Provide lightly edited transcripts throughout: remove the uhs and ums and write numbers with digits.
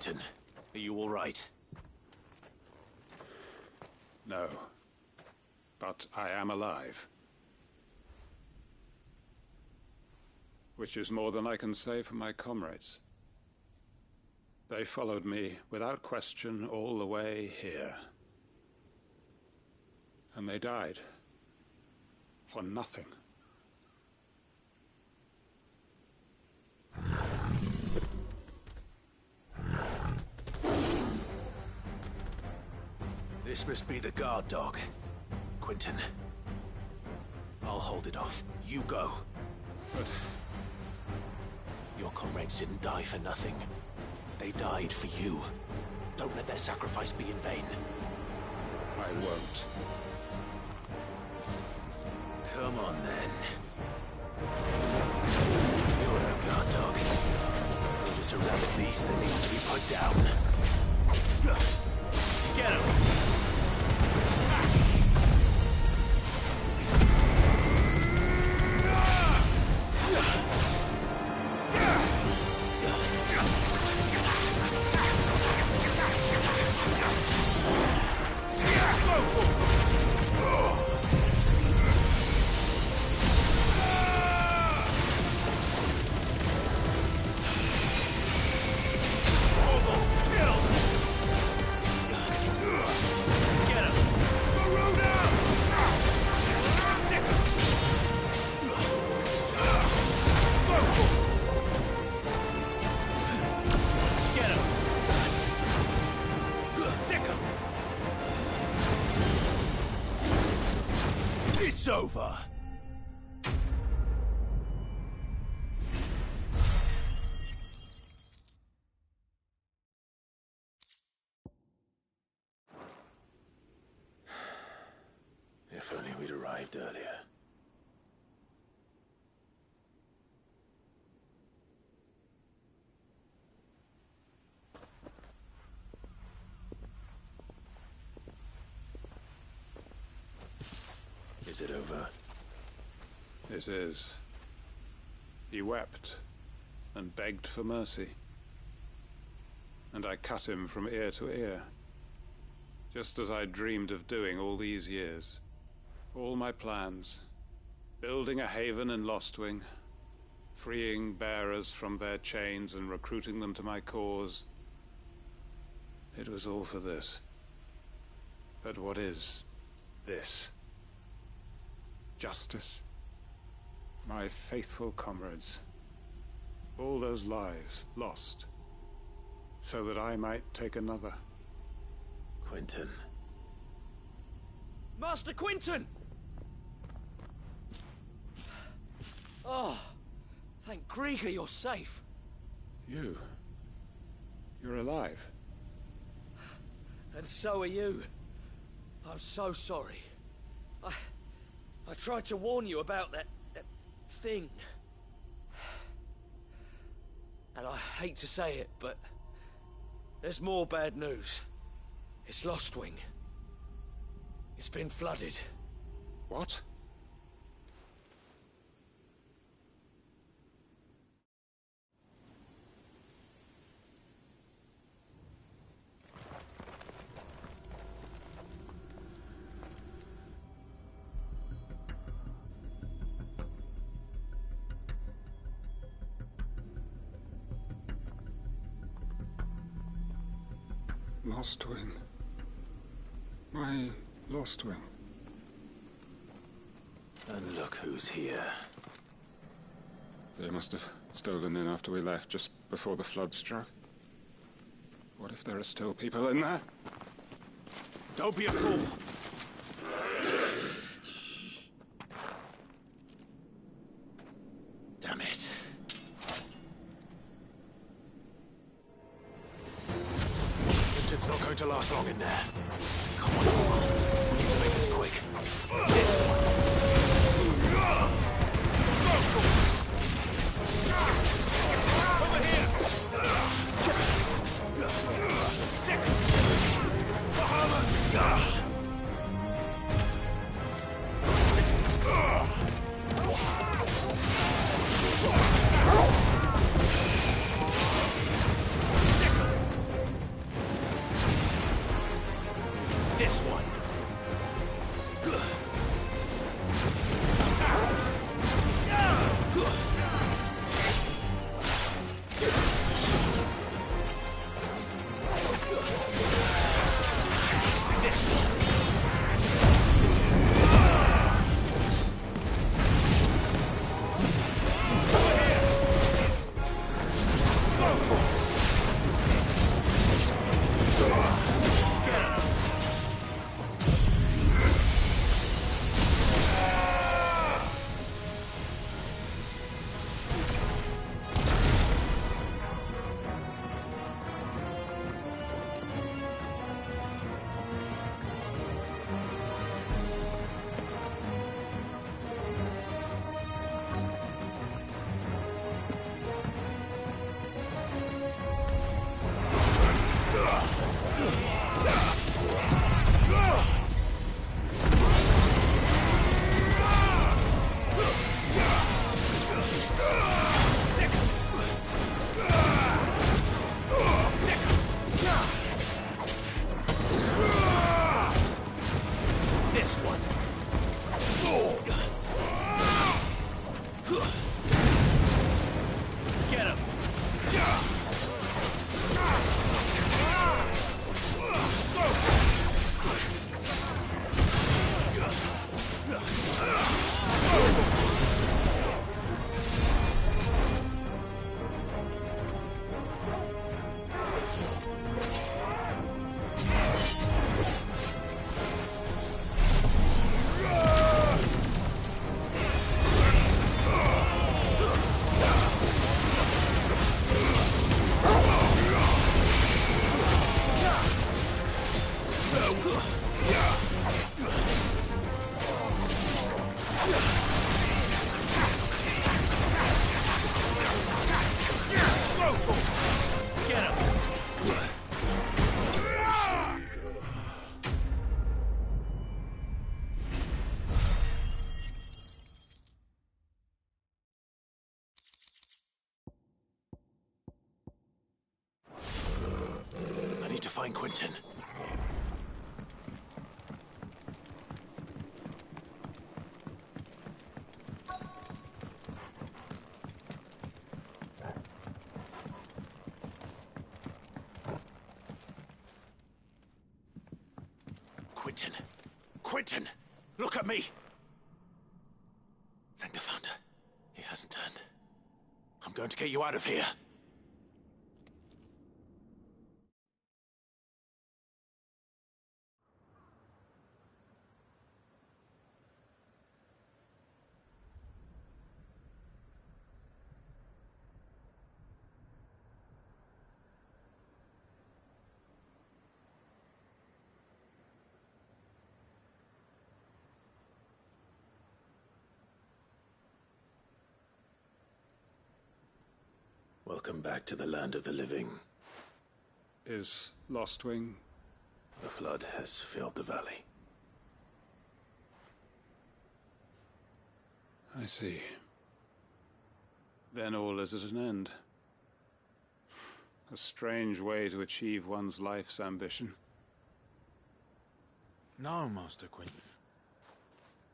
Quentin, are you all right? No. But I am alive. Which is more than I can say for my comrades. They followed me without question all the way here. And they died. For nothing. This must be the guard dog. Quentin. I'll hold it off. You go. But your comrades didn't die for nothing. They died for you. Don't let their sacrifice be in vain. I won't. Come on, then. You're no guard dog. You're just a rabid beast that needs to be put down. Get him! It's over. If only we'd arrived earlier. Is it over? This is. He wept and begged for mercy. And I cut him from ear to ear. Just as I dreamed of doing all these years. All my plans. Building a haven in Lostwing. Freeing bearers from their chains and recruiting them to my cause. It was all for this. But what is this? Justice. My faithful comrades. All those lives lost. So that I might take another. Quentin. Master Quentin! Oh, thank Grieger you're safe. You're alive. And so are you. I'm so sorry. I tried to warn you about that thing. And I hate to say it, but there's more bad news. It's Lostwing. It's been flooded. What? Lostwing. My Lostwing. And look who's here. They must have stolen in after we left, just before the flood struck. What if there are still people in there? Don't be a fool! Damn it. It's not going to last long in there. Come on, Joel. We need to make this quick. This one. Over here! Sick! Bahamut! This one. Find Quentin. Quentin! Quentin! Look at me! Thank the Founder. He hasn't turned. I'm going to get you out of here. Welcome back to the land of the living. Is Lostwing? The flood has filled the valley. I see. Then all is at an end. A strange way to achieve one's life's ambition. No, Master Quentin.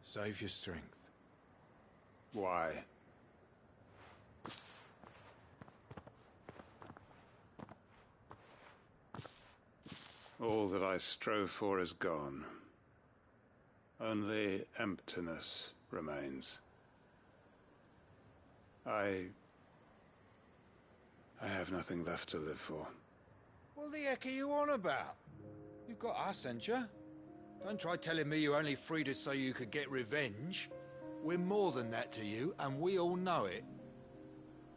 Save your strength. Why? All that I strove for is gone. Only emptiness remains. I have nothing left to live for. What the heck are you on about? You've got us, ain't you? Don't try telling me you only freed us so you could get revenge. We're more than that to you, and we all know it.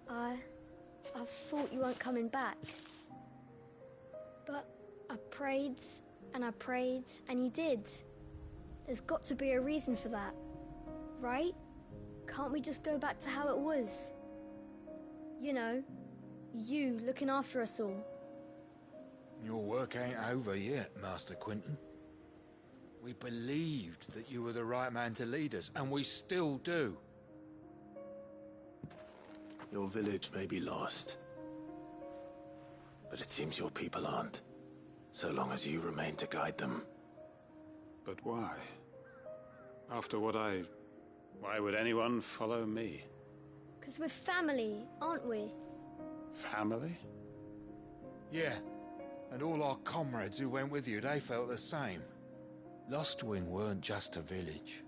I thought you weren't coming back. But I prayed, and you did. There's got to be a reason for that, right? Can't we just go back to how it was? You know, you looking after us all. Your work ain't over yet, Master Quentin. We believed that you were the right man to lead us, and we still do. Your village may be lost, but it seems your people aren't, so long as you remain to guide them. But why? After what I... Why would anyone follow me? 'Cause we're family, aren't we? Family? Yeah, and all our comrades who went with you, they felt the same. Lostwing weren't just a village.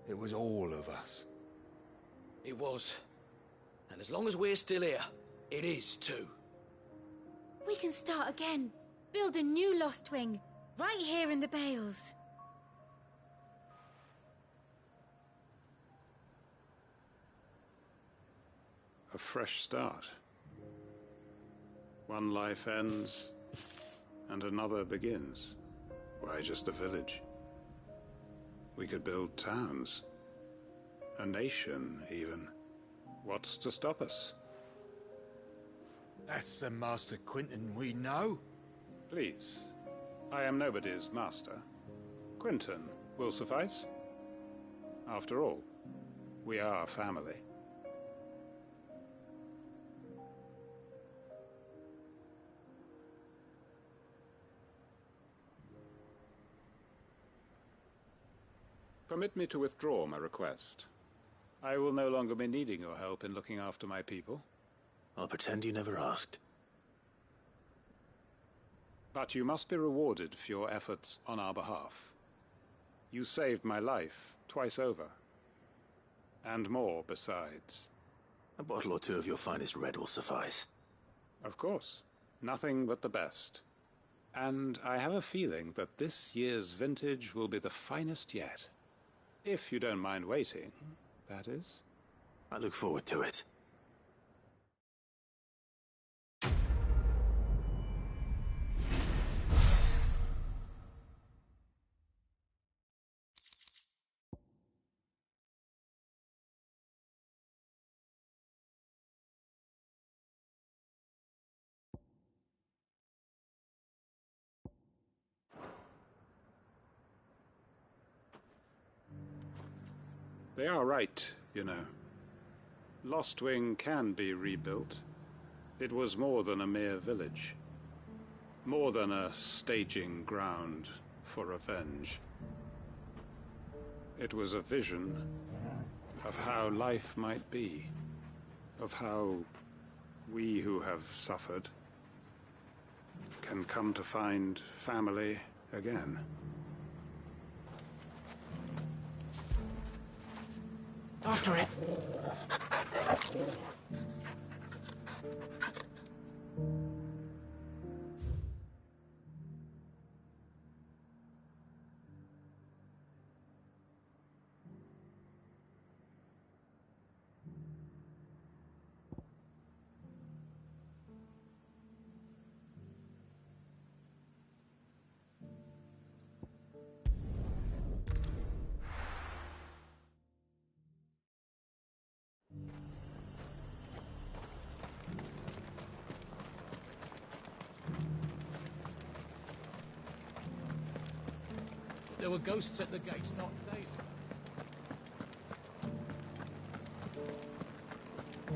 It was all of us. It was. And as long as we're still here, it is too. We can start again. Build a new Lostwing, right here in the Bales. A fresh start. One life ends, and another begins. Why just a village? We could build towns. A nation, even. What's to stop us? That's the Master Quinton we know. Please. I am nobody's master. Quinton will suffice. After all, we are family. Permit me to withdraw my request. I will no longer be needing your help in looking after my people. I'll pretend you never asked. But you must be rewarded for your efforts on our behalf. You saved my life twice over. And more besides. A bottle or two of your finest red will suffice. Of course. Nothing but the best. And I have a feeling that this year's vintage will be the finest yet. If you don't mind waiting, that is. I look forward to it. They are right, you know. Lostwing can be rebuilt. It was more than a mere village. More than a staging ground for revenge. It was a vision of how life might be. Of how we who have suffered can come to find family again. After it. There were ghosts at the gates not days ago.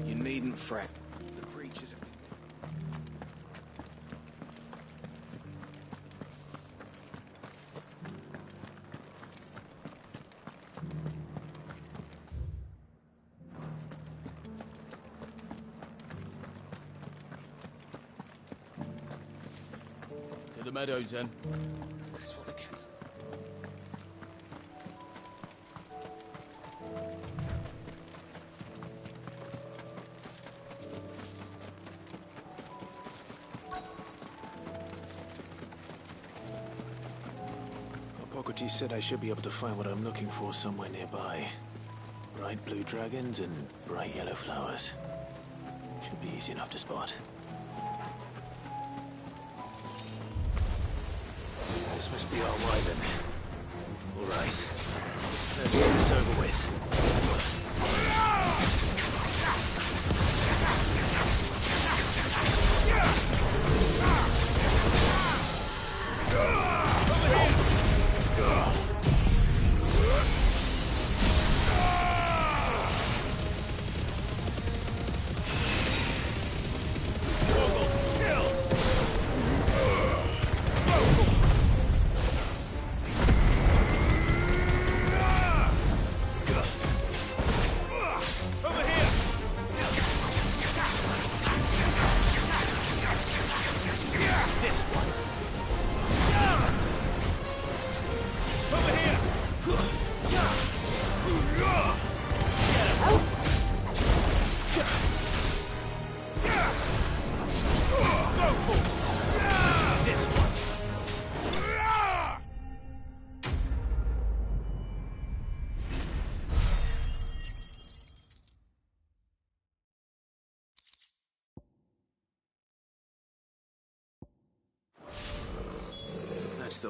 You needn't fret. The creatures have been... To the meadows, then. That's what the cat... Hippocrates said I should be able to find what I'm looking for somewhere nearby. Bright blue dragons and bright yellow flowers. Should be easy enough to spot. This must be our way then. All right. Let's get this over with.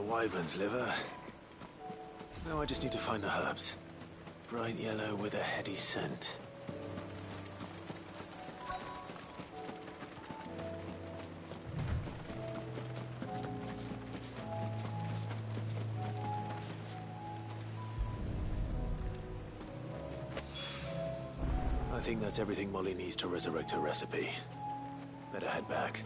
wyvern's liver. Now I just need to find the herbs. Bright yellow with a heady scent. I think that's everything Molly needs to resurrect her recipe. Better head back.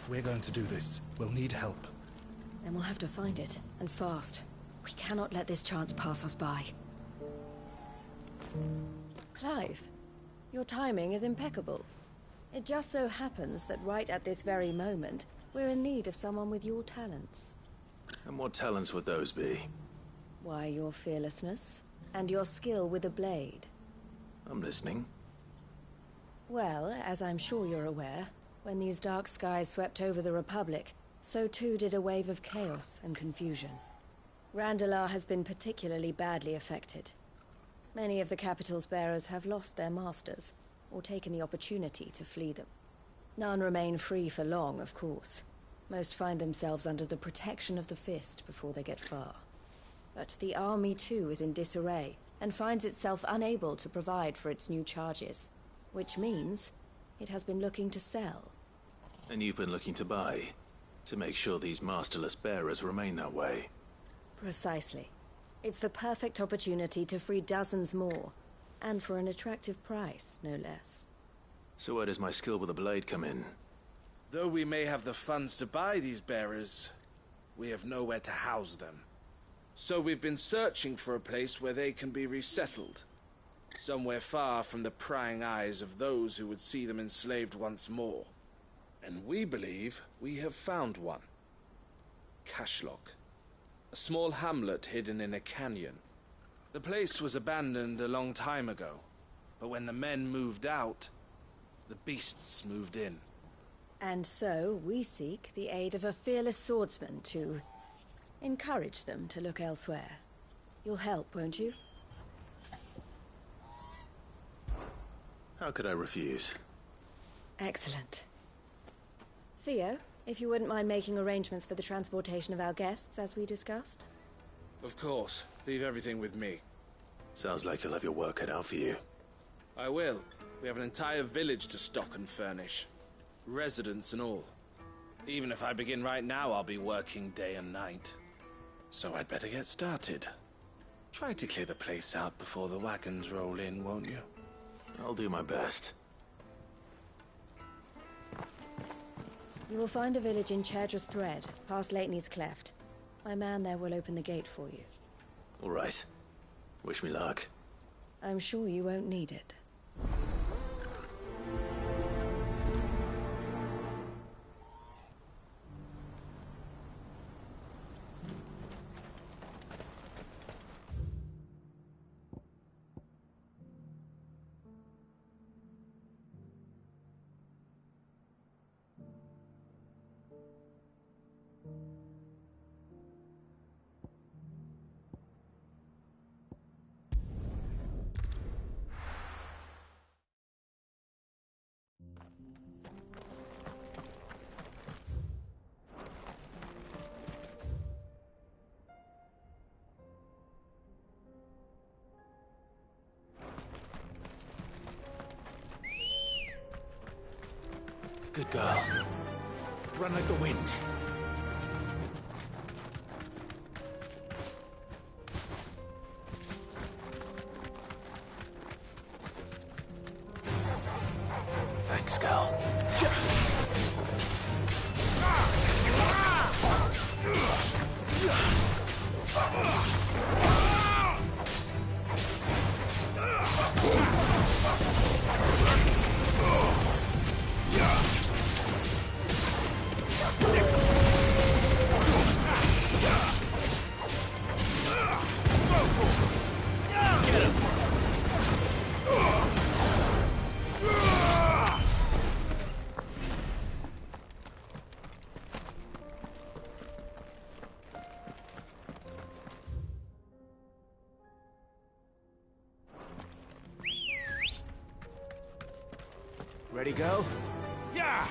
If we're going to do this, we'll need help. Then we'll have to find it, and fast. We cannot let this chance pass us by. Clive, your timing is impeccable. It just so happens that right at this very moment, we're in need of someone with your talents. And what talents would those be? Why, your fearlessness, and your skill with a blade. I'm listening. Well, as I'm sure you're aware, when these dark skies swept over the Republic, so too did a wave of chaos and confusion. Randalar has been particularly badly affected. Many of the capital's bearers have lost their masters, or taken the opportunity to flee them. None remain free for long, of course. Most find themselves under the protection of the Fist before they get far. But the army too is in disarray, and finds itself unable to provide for its new charges. Which means it has been looking to sell. And you've been looking to buy, to make sure these masterless bearers remain that way. Precisely. It's the perfect opportunity to free dozens more, and for an attractive price, no less. So where does my skill with a blade come in? Though we may have the funds to buy these bearers, we have nowhere to house them. So we've been searching for a place where they can be resettled. Somewhere far from the prying eyes of those who would see them enslaved once more. And we believe we have found one. Cashlock. A small hamlet hidden in a canyon. The place was abandoned a long time ago, but when the men moved out, the beasts moved in. And so we seek the aid of a fearless swordsman to encourage them to look elsewhere. You'll help, won't you? How could I refuse? Excellent. Theo, if you wouldn't mind making arrangements for the transportation of our guests, as we discussed. Of course. Leave everything with me. Sounds like you'll have your work cut out for you. I will. We have an entire village to stock and furnish. Residents and all. Even if I begin right now, I'll be working day and night. So I'd better get started. Try to clear the place out before the wagons roll in, won't you? I'll do my best. You will find a village in Chairdress Thread, past Lateney's Cleft. My man there will open the gate for you. All right. Wish me luck. I'm sure you won't need it. Good girl. Run like the wind. Thanks, girl. Ready, go? Yeah!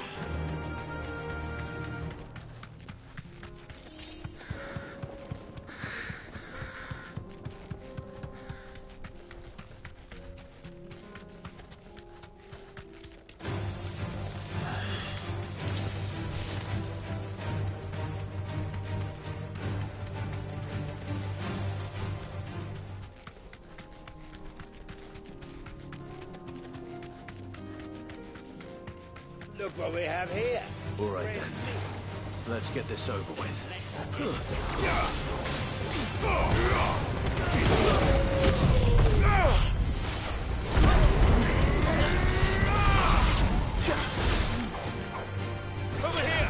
Look what we have here. All right, then. Let's get this over with. Over here!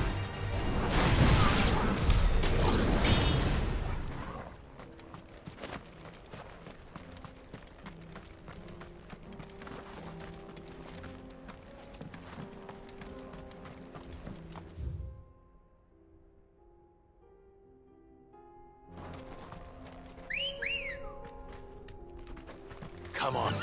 Come on.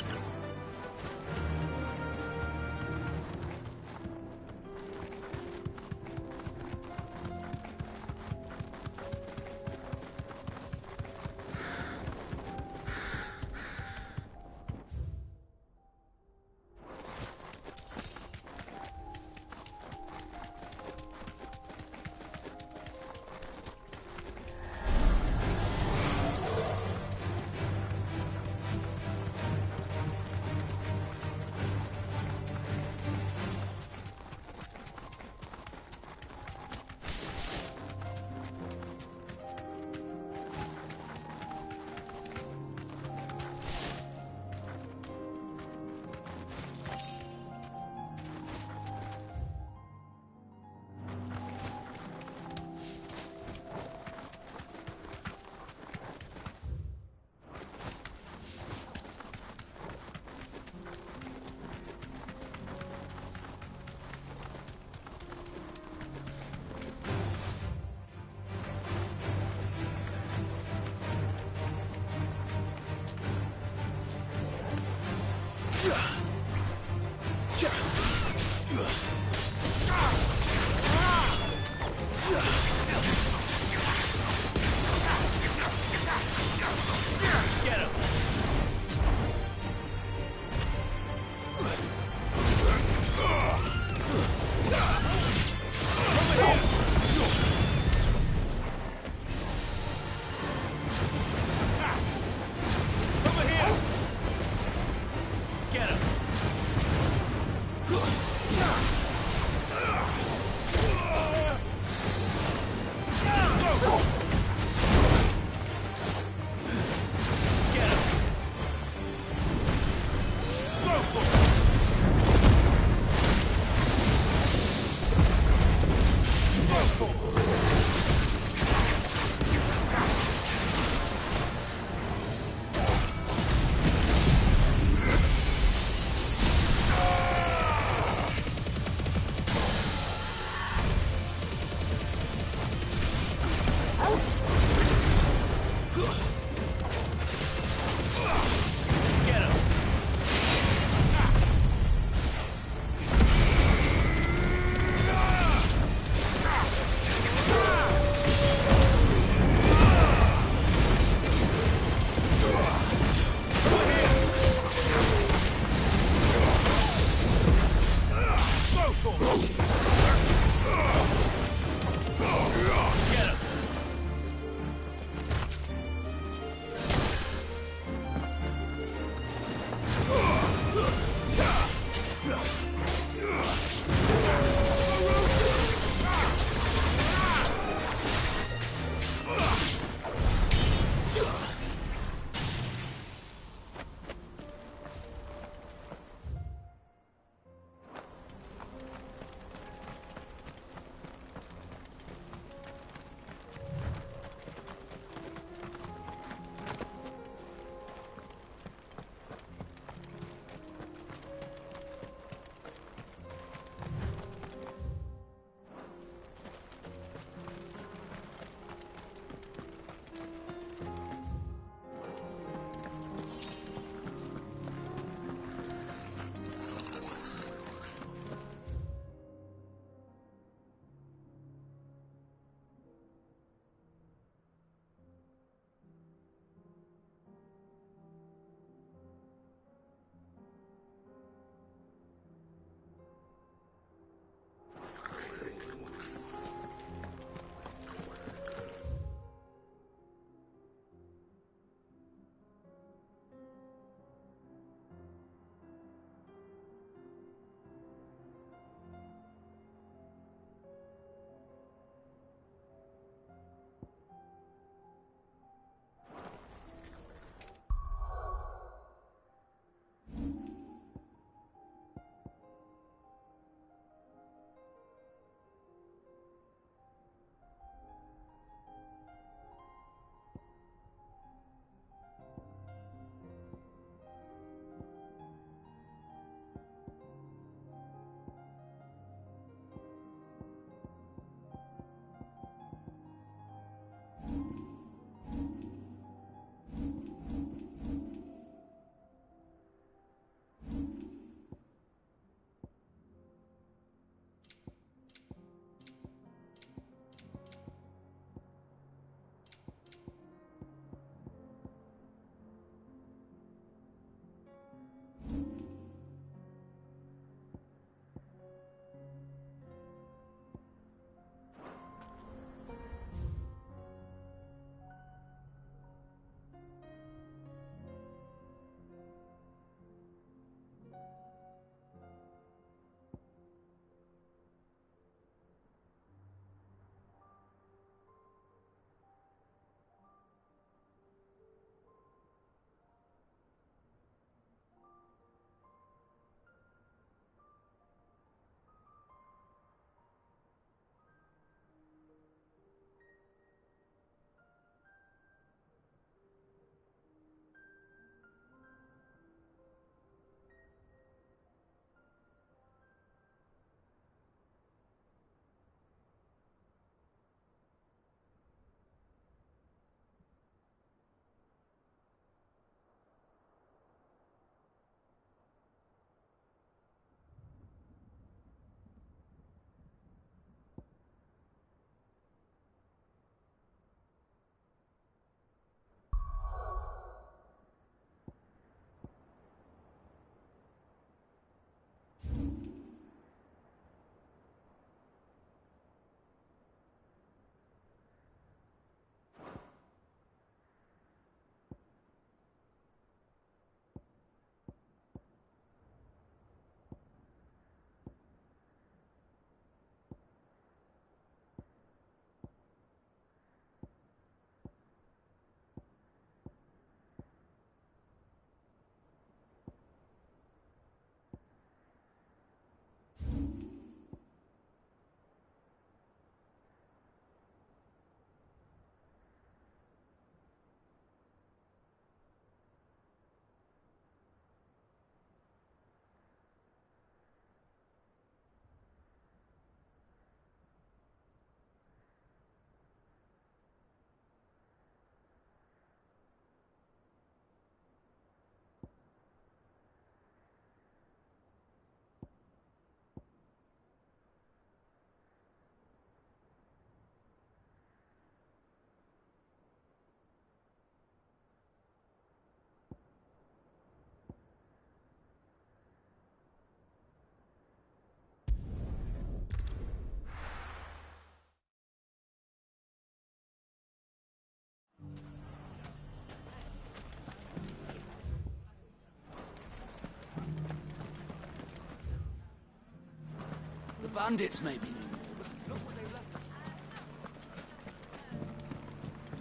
The bandits may be no more, but look what they've left us.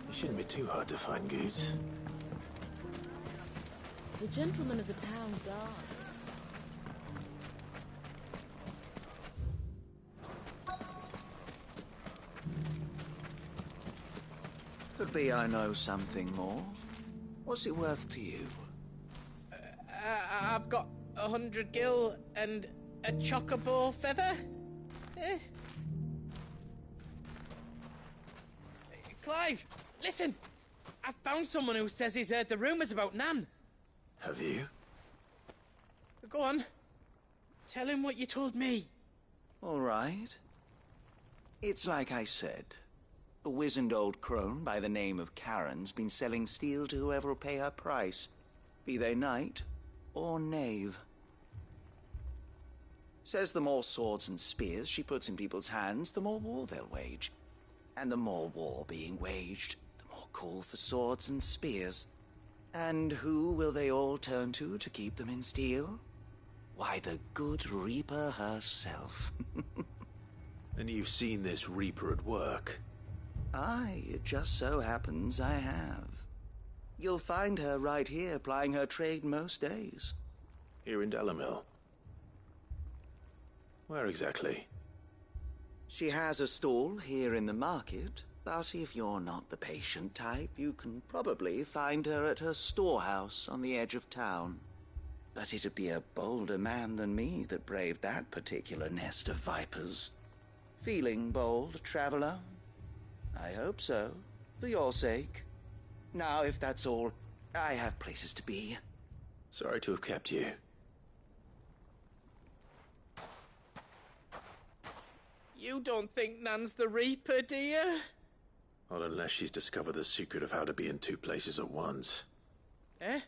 It shouldn't be too hard to find goods. The gentlemen of the town guards. Could be I know something more. What's it worth to you? I've got 100 gil and a chocobo feather. Clive, listen! I found someone who says he's heard the rumours about Nan. Have you? Go on. Tell him what you told me. All right. It's like I said. A wizened old crone by the name of Karen's been selling steel to whoever will pay her price, be they knight or knave. Says the more swords and spears she puts in people's hands, the more war they'll wage. And the more war being waged, the more call for swords and spears. And who will they all turn to keep them in steel? Why, the good Reaper herself. And you've seen this Reaper at work? Aye, it just so happens I have. You'll find her right here plying her trade most days. Here in Dalimil? Where exactly? She has a stall here in the market, but if you're not the patient type, you can probably find her at her storehouse on the edge of town. But it'd be a bolder man than me that braved that particular nest of vipers. Feeling bold, traveler? I hope so, for your sake. Now, if that's all, I have places to be. Sorry to have kept you. You don't think Nan's the Reaper, do you? Not unless she's discovered the secret of how to be in two places at once. Eh?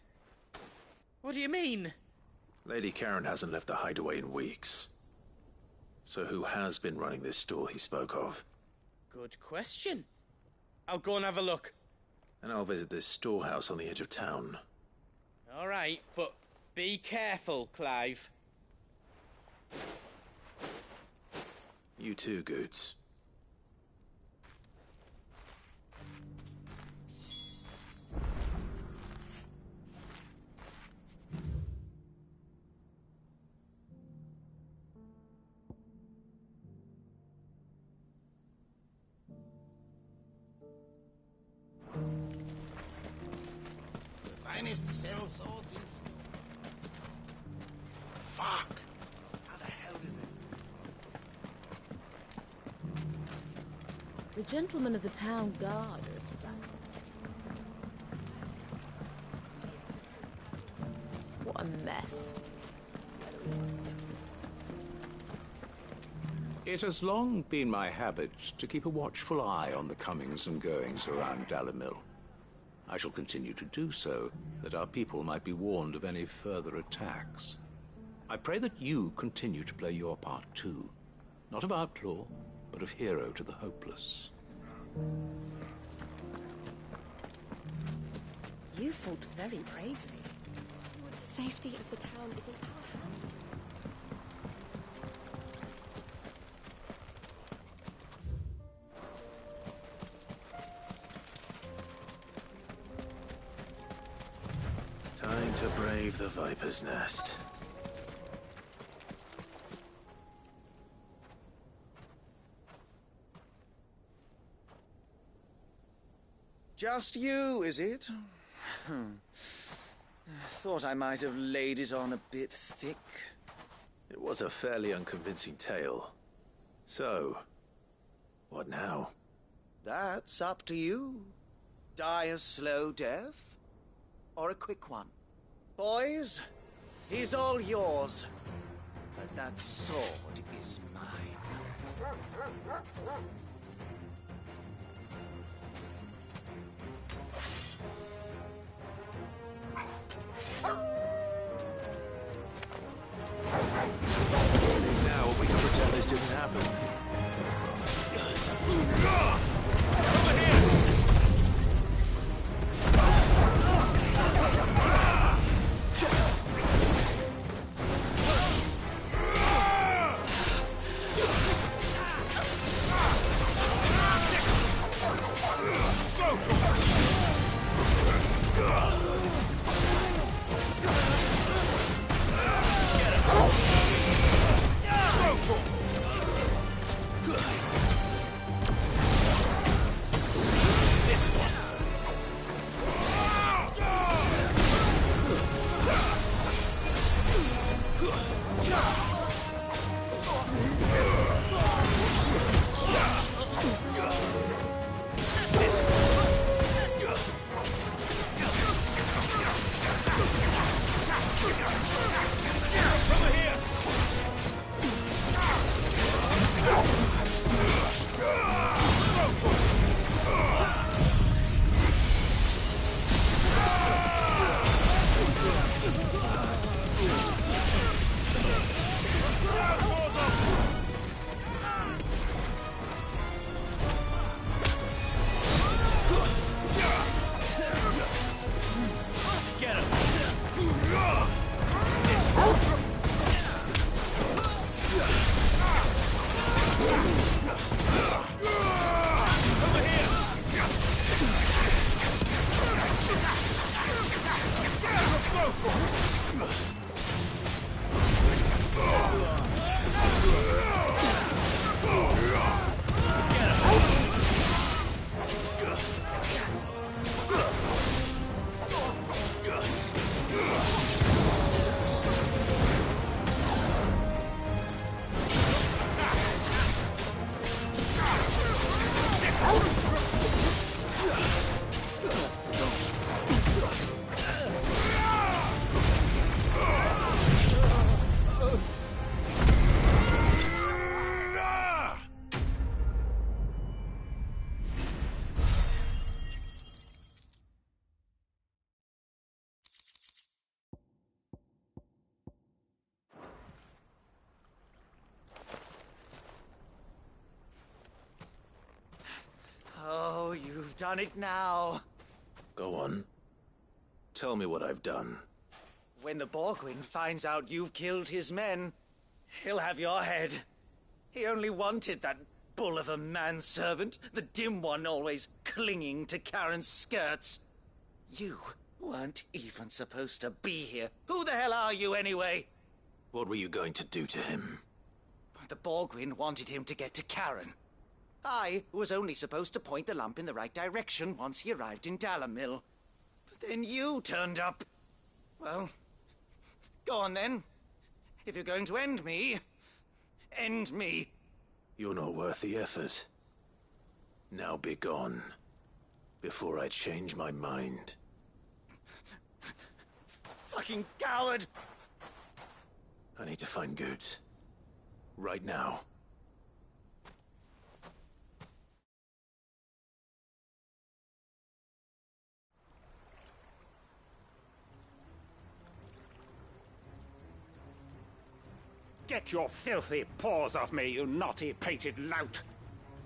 What do you mean? Lady Karen hasn't left the hideaway in weeks. So who has been running this store he spoke of? Good question. I'll go and have a look. And I'll visit this storehouse on the edge of town. All right, but be careful, Clive. You too, Goots. Finest sell swords in store. Fuck! How the hell did it... The gentlemen of the town guard are strapped. What a mess. It has long been my habit to keep a watchful eye on the comings and goings around Dalimil. I shall continue to do so, that our people might be warned of any further attacks. I pray that you continue to play your part too, not of outlaw, but of hero to the hopeless. You fought very bravely. The safety of the town is in our hands. Time to brave the Viper's Nest. Just you, is it? Thought I might have laid it on a bit thick. It was a fairly unconvincing tale. So, what now? That's up to you. Die a slow death, or a quick one. Boys, he's all yours. But that sword is mine. Now we can pretend this didn't happen. Over here! Oh, you've done it now. Go on. Tell me what I've done. When the Borgwyn finds out you've killed his men, he'll have your head. He only wanted that bull of a manservant, the dim one always clinging to Karen's skirts. You weren't even supposed to be here. Who the hell are you anyway? What were you going to do to him? The Borgwyn wanted him to get to Karen. I was only supposed to point the lamp in the right direction once he arrived in Dalamil. But then you turned up. Well, go on then. If you're going to end me, end me. You're not worth the effort. Now be gone, before I change my mind. Fucking coward! I need to find Goods. Right now. Get your filthy paws off me, you naughty-pated lout!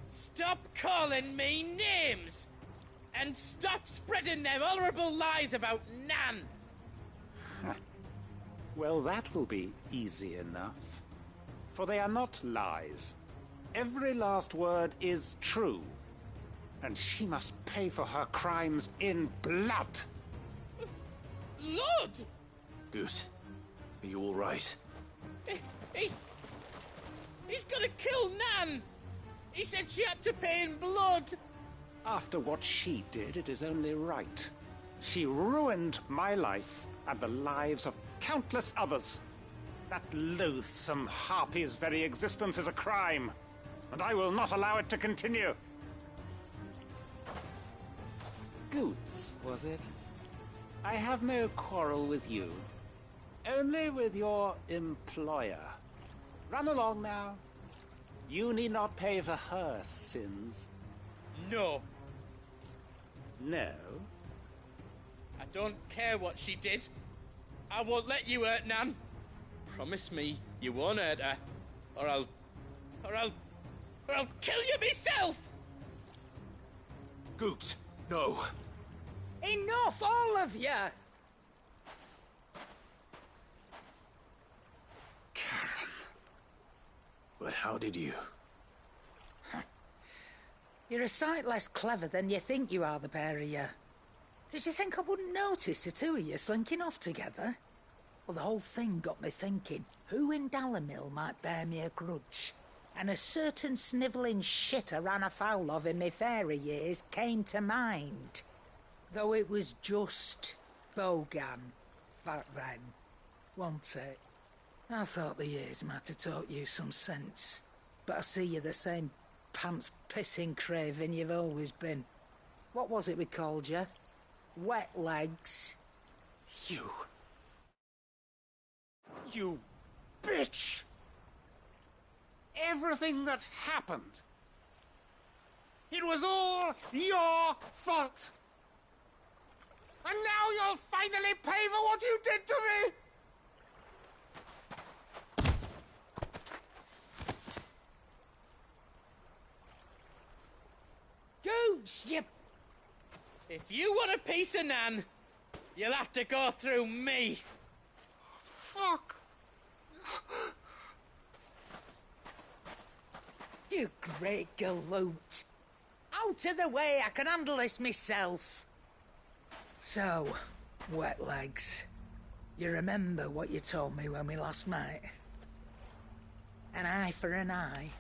Stop calling me names! And stop spreading them horrible lies about Nan! Well, that will be easy enough. For they are not lies. Every last word is true. And she must pay for her crimes in blood. Blood? Goose, are you all right? He's gonna kill Nan! He said she had to pay in blood! After what she did, it is only right. She ruined my life and the lives of countless others. That loathsome harpy's very existence is a crime, and I will not allow it to continue. Goods, was it? I have no quarrel with you. Only with your employer. Run along now. You need not pay for her sins. No. No? I don't care what she did. I won't let you hurt Nan. Promise me you won't hurt her, or I'll kill you myself! Goots, no. Enough, all of you! Karen. But how did you? You're a sight less clever than you think you are, the pair of you. Did you think I wouldn't notice the two of you slinking off together? Well, the whole thing got me thinking, who in Dalamil might bear me a grudge? And a certain snivelling shit I ran afoul of in my fairy years came to mind. Though it was just Bogan back then, wasn't it? I thought the years might have taught you some sense, but I see you're the same pants-pissing craven you've always been. What was it we called you? Wet legs? You bitch! Everything that happened, it was all your fault! And now you'll finally pay for what you did to me! Gooch, you... If you want a piece of Nan, you'll have to go through me. Fuck! You great galoot. Out of the way, I can handle this myself. So, wet legs. You remember what you told me when we last met? An eye for an eye.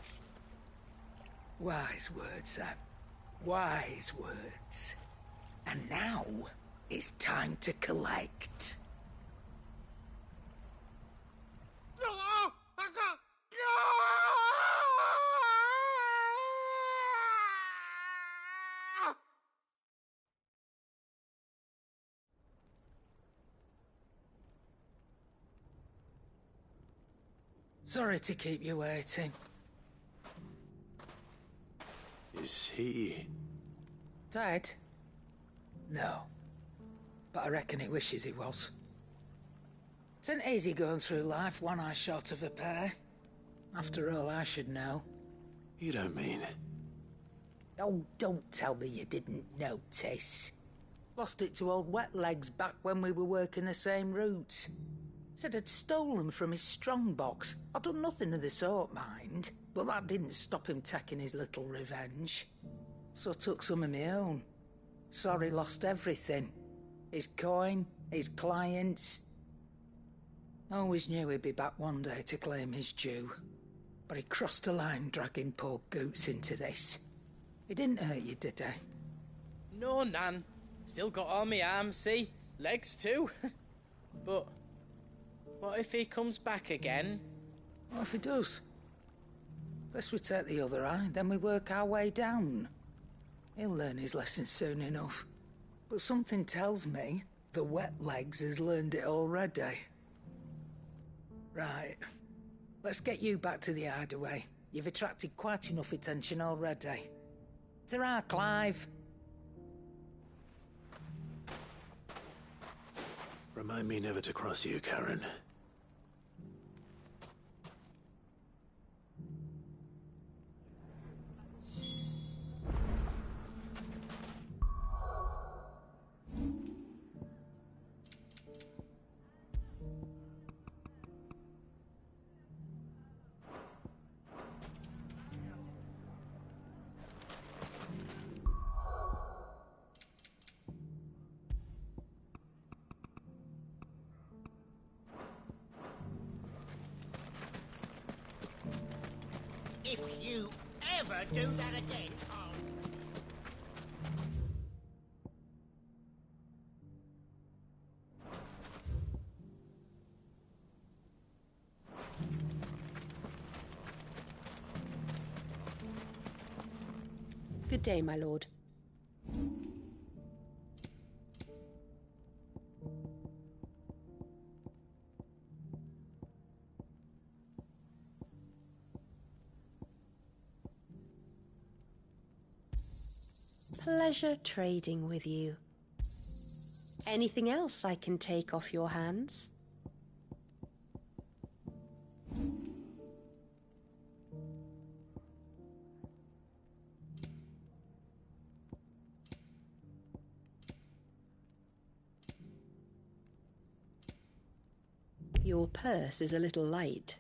Wise words, Sam. Wise words. And now, it's time to collect. Sorry to keep you waiting. Is he... Dead? No. But I reckon he wishes he was. It ain't easy going through life one eye short of a pair. After all, I should know. You don't mean... Oh, don't tell me you didn't notice. Lost it to old Wet Legs back when we were working the same routes. Said I'd stolen from his strongbox. I'd done nothing of the sort, mind. But that didn't stop him taking his little revenge. So I took some of my own. Sorry, lost everything. His coin, his clients. Always knew he'd be back one day to claim his due. But he crossed a line dragging poor Goots into this. He didn't hurt you, did he? No, Nan. Still got all my arms, see? Legs too. But what if he comes back again? What if he does? First we take the other eye, then we work our way down. He'll learn his lesson soon enough. But something tells me the Wet Legs has learned it already. Right. Let's get you back to the hideaway. You've attracted quite enough attention already. Ta-ra, Clive. Remind me never to cross you, Karen. If you ever do that again, I'll... Good day, my lord. Pleasure trading with you. Anything else I can take off your hands? Your purse is a little light.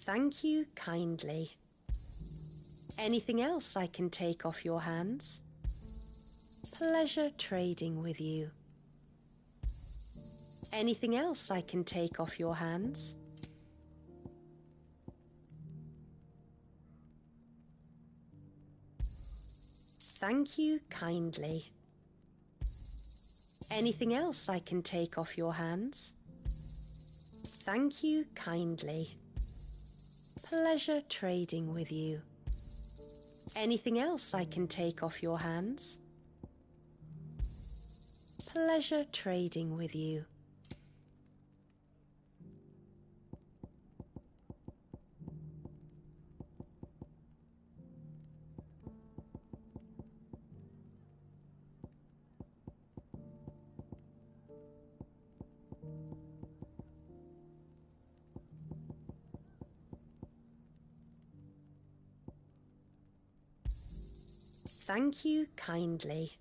Thank you kindly. Anything else I can take off your hands? Pleasure trading with you. Anything else I can take off your hands? Thank you kindly. Anything else I can take off your hands? Thank you kindly. Pleasure trading with you. Anything else I can take off your hands? Pleasure trading with you. Thank you kindly.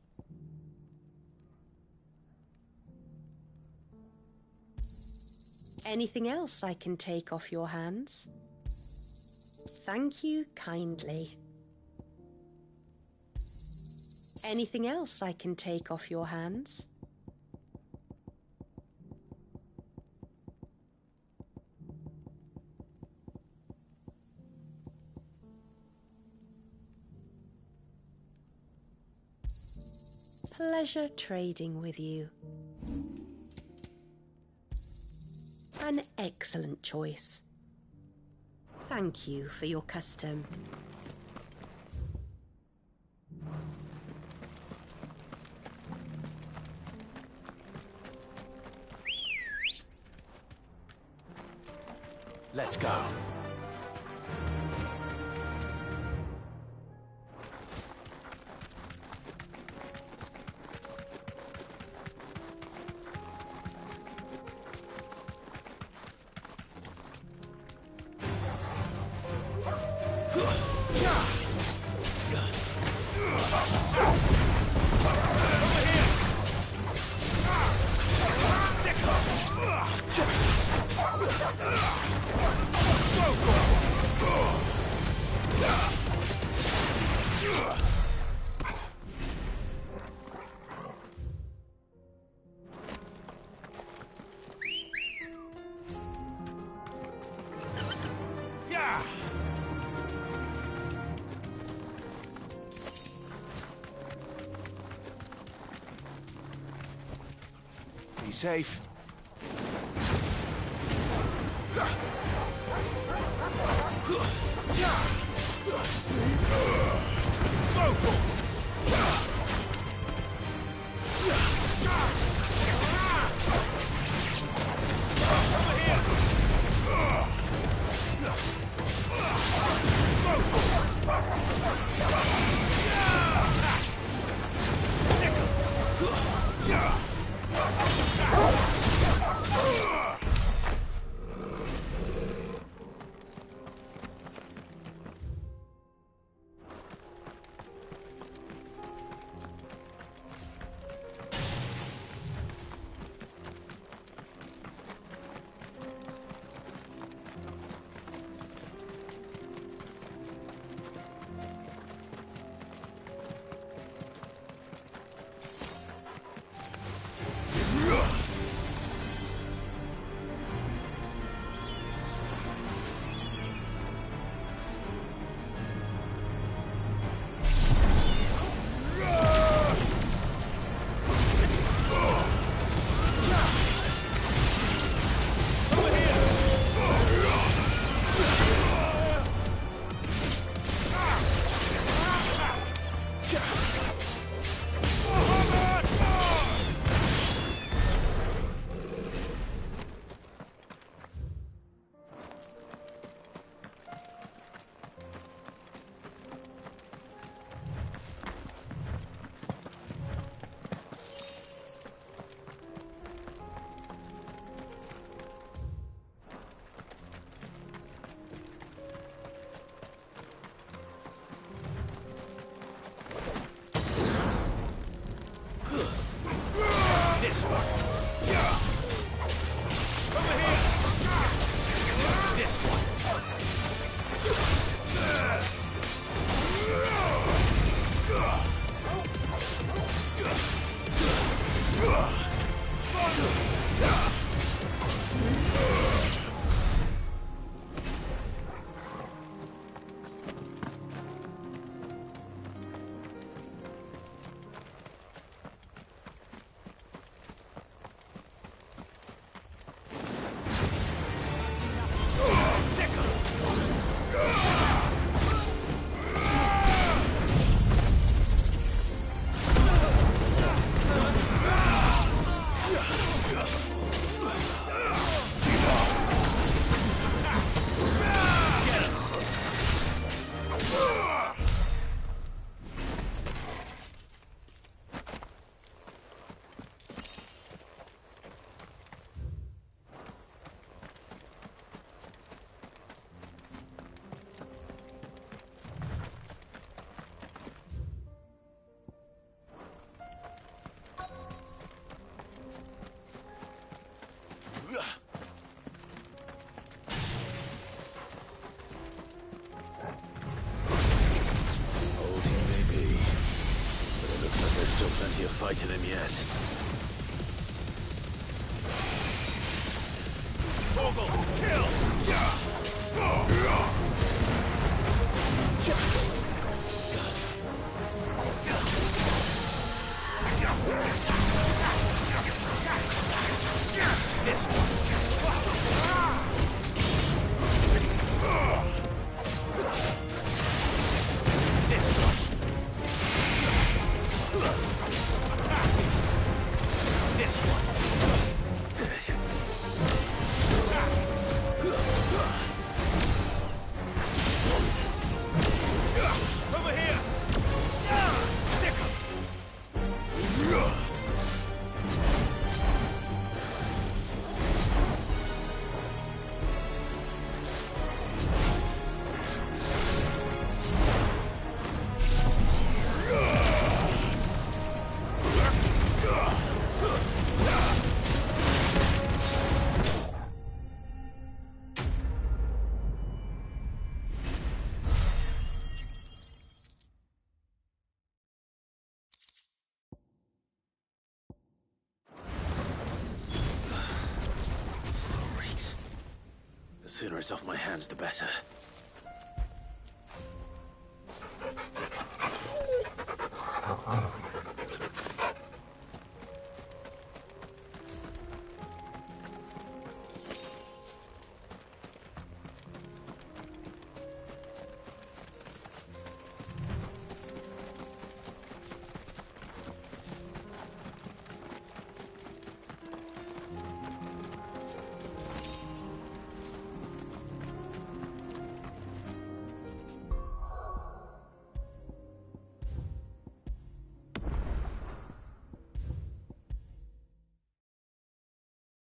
Anything else I can take off your hands? Thank you kindly. Anything else I can take off your hands? Pleasure trading with you. An excellent choice. Thank you for your custom. Let's go. Be safe. Yeah! you're fighting him yet. Vogel, kill! This one. This one. This one. Over here. Stick 'em. The sooner it's off my hands, the better.